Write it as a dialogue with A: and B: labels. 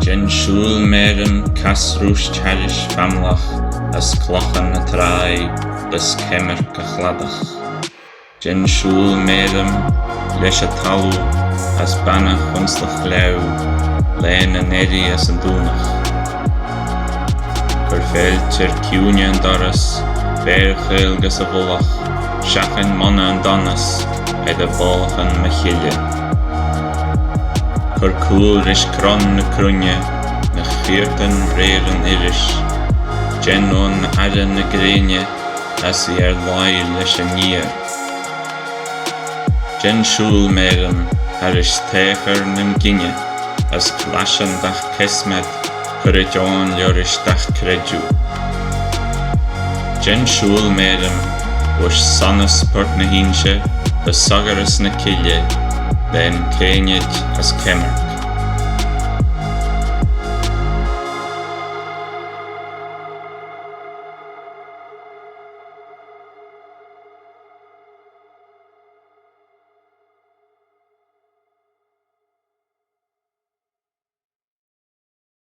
A: Gin siúl mérim cass-rooisht famlach as clochan na trai as ceimir go chladach. Gin siúl mérim leis a talú as banna chunslach lew léin an éiri as an dúnach. Gur féiltir ciúne an doras béirchail gus a bhullach seachan Manann donas ag a bólachan me Killey. Gur cúl ris cron na crunne na chríochtan réireann iris gin ón na Arrane na gréine as I lai leis a níor. Gin siúl mérim haris téachar na mginne as claisean dach kismet chur a deán leoris dach creidú. Gin siúl mérim was sanas port na hínse the sagaras na Killey, then ceàrnaidh as ceimir.